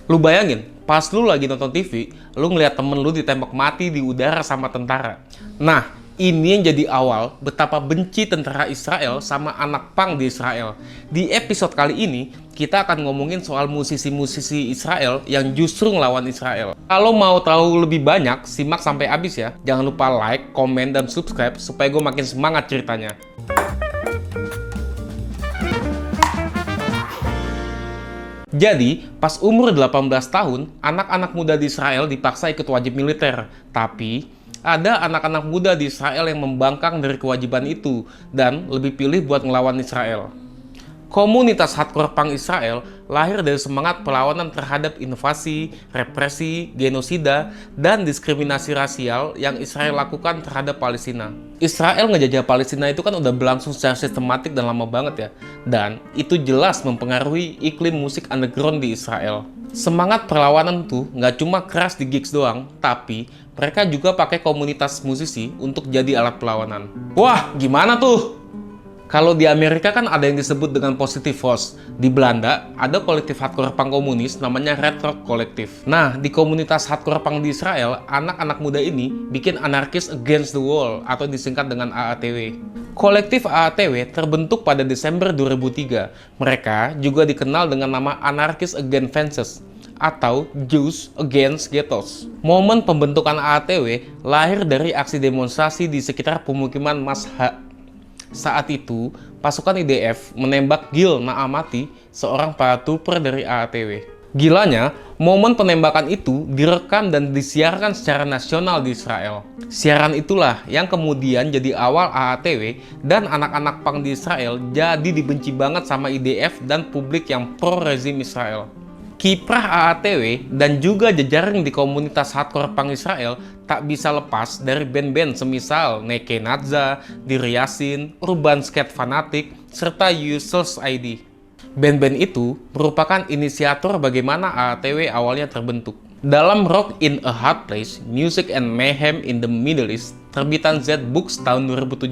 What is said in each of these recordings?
Lu bayangin, pas lu lagi nonton TV, lu ngeliat temen lu ditembak mati di udara sama tentara. Nah, ini yang jadi awal betapa benci tentara Israel sama anak pang di Israel. Di episode kali ini, kita akan ngomongin soal musisi-musisi Israel yang justru ngelawan Israel. Kalau mau tahu lebih banyak, simak sampai habis ya. Jangan lupa like, komen, dan subscribe supaya gue makin semangat ceritanya. Jadi, pas umur 18 tahun, anak-anak muda di Israel dipaksa ikut wajib militer. Tapi, ada anak-anak muda di Israel yang membangkang dari kewajiban itu dan lebih pilih buat ngelawan Israel. Komunitas hardcore punk Israel lahir dari semangat perlawanan terhadap invasi, represi, genosida, dan diskriminasi rasial yang Israel lakukan terhadap Palestina. Israel ngejajah Palestina itu kan udah berlangsung secara sistematik dan lama banget ya. Dan itu jelas mempengaruhi iklim musik underground di Israel. Semangat perlawanan tuh nggak cuma keras di gigs doang, tapi mereka juga pakai komunitas musisi untuk jadi alat perlawanan. Wah, gimana tuh? Kalau di Amerika kan ada yang disebut dengan Positive Force. Di Belanda ada kolektif hardcore punk komunis namanya Red Rock Collective. Nah, di komunitas hardcore punk di Israel, anak-anak muda ini bikin Anarchists Against the Wall atau disingkat dengan AATW. Kolektif AATW terbentuk pada Desember 2003. Mereka juga dikenal dengan nama Anarchists Against Fences atau Jews Against Ghettos. Momen pembentukan AATW lahir dari aksi demonstrasi di sekitar pemukiman Masha. Saat itu, pasukan IDF menembak Gil Naamati, seorang paratrooper dari AATW. Gilanya, momen penembakan itu direkam dan disiarkan secara nasional di Israel. Siaran itulah yang kemudian jadi awal AATW dan anak-anak punk di Israel jadi dibenci banget sama IDF dan publik yang pro-rezim Israel. Kiprah AATW dan juga jejaring di komunitas hardcore punk Israel tak bisa lepas dari band-band semisal Neke Nadza, Dear Yassin, Urban Skate Fanatic, serta Useless ID. Band-band itu merupakan inisiator bagaimana AATW awalnya terbentuk. Dalam Rock in a Hard Place, Music and Mayhem in the Middle East, terbitan Z Books tahun 2017,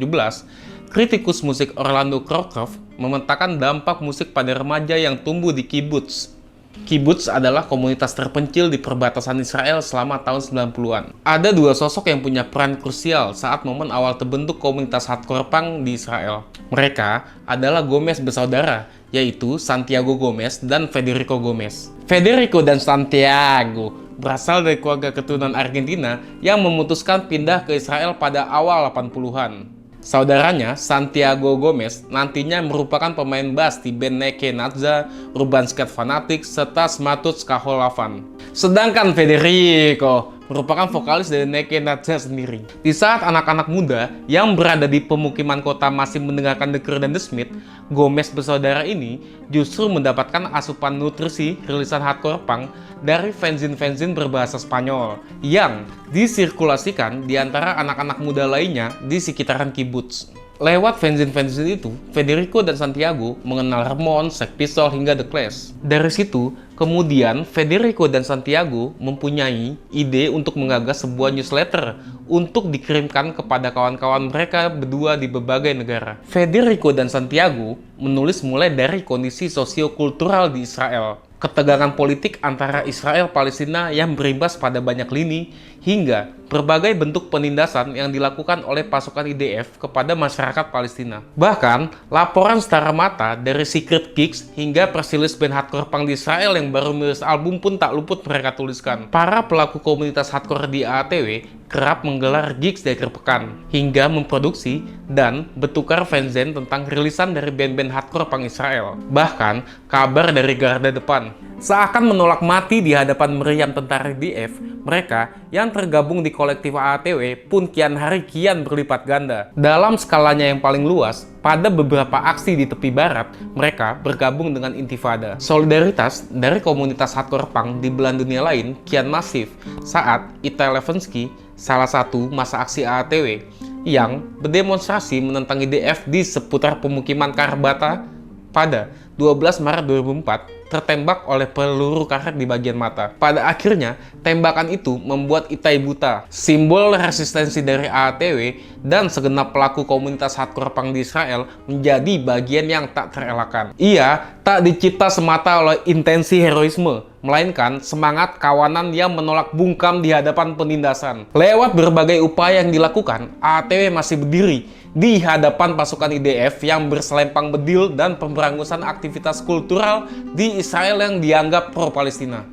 kritikus musik Orlando Crowcroft memetakan dampak musik pada remaja yang tumbuh di kibbutz. Kibbutz adalah komunitas terpencil di perbatasan Israel selama tahun 90-an. Ada dua sosok yang punya peran krusial saat momen awal terbentuk komunitas hardcore punk di Israel. Mereka adalah Gomez bersaudara, yaitu Santiago Gomez dan Federico Gomez. Federico dan Santiago berasal dari keluarga keturunan Argentina yang memutuskan pindah ke Israel pada awal 80-an. Saudaranya, Santiago Gomez, nantinya merupakan pemain bass di band Neke Nadza, Urban Skate Fanatic, serta Smatut Kaholavan. Sedangkan Federico merupakan vokalis dari Neke Nadza sendiri. Di saat anak-anak muda yang berada di pemukiman kota masih mendengarkan The Cure dan The Smith, Gomez bersaudara ini justru mendapatkan asupan nutrisi rilisan hardcore punk dari fanzine-fanzine berbahasa Spanyol yang disirkulasikan di antara anak-anak muda lainnya di sekitaran kibbutz. Lewat fanzine-fanzine itu, Federico dan Santiago mengenal Ramones, Sex Pistols, hingga The Clash. Dari situ, kemudian Federico dan Santiago mempunyai ide untuk menggagas sebuah newsletter untuk dikirimkan kepada kawan-kawan mereka berdua di berbagai negara. Federico dan Santiago menulis mulai dari kondisi sosiokultural di Israel, ketegangan politik antara Israel-Palestina yang berimbas pada banyak lini, hingga berbagai bentuk penindasan yang dilakukan oleh pasukan IDF kepada masyarakat Palestina. Bahkan, laporan setara mata dari Secret Kicks hingga persilis band hardcore punk di Israel yang baru merilis album pun tak luput mereka tuliskan. Para pelaku komunitas hardcore di AATW kerap menggelar gigs di akhir pekan, hingga memproduksi dan bertukar fanzine tentang rilisan dari band-band hardcore punk Israel. Bahkan, kabar dari garda depan seakan menolak mati di hadapan meriam tentara IDF, mereka yang tergabung di kolektif AATW pun kian hari kian berlipat ganda. Dalam skalanya yang paling luas, pada beberapa aksi di tepi barat, mereka bergabung dengan Intifada. Solidaritas dari komunitas hardcore punk di belahan dunia lain kian masif saat Itai Levensky, salah satu masa aksi AATW, yang berdemonstrasi menentang IDF di seputar pemukiman Karbata pada 12 Maret 2004, tertembak oleh peluru karet di bagian mata. Pada akhirnya, tembakan itu membuat Itai buta. Simbol resistensi dari AATW dan segenap pelaku komunitas hardcore punk di Israel menjadi bagian yang tak terelakkan. Ia tak dicipta semata oleh intensi heroisme, melainkan semangat kawanan yang menolak bungkam di hadapan penindasan. Lewat berbagai upaya yang dilakukan, ATW masih berdiri di hadapan pasukan IDF yang berselempang bedil dan pemberangusan aktivitas kultural di Israel yang dianggap pro-Palestina.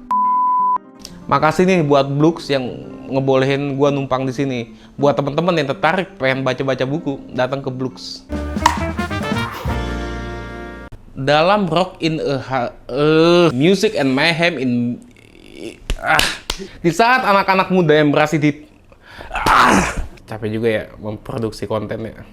Makasih nih buat Blux yang ngebolehin gua numpang di sini. Buat teman-teman yang tertarik pengen baca-baca buku, datang ke Blux. Dalam Rock in a Music and Mayhem di saat anak-anak muda yang berhasil capek juga ya memproduksi kontennya.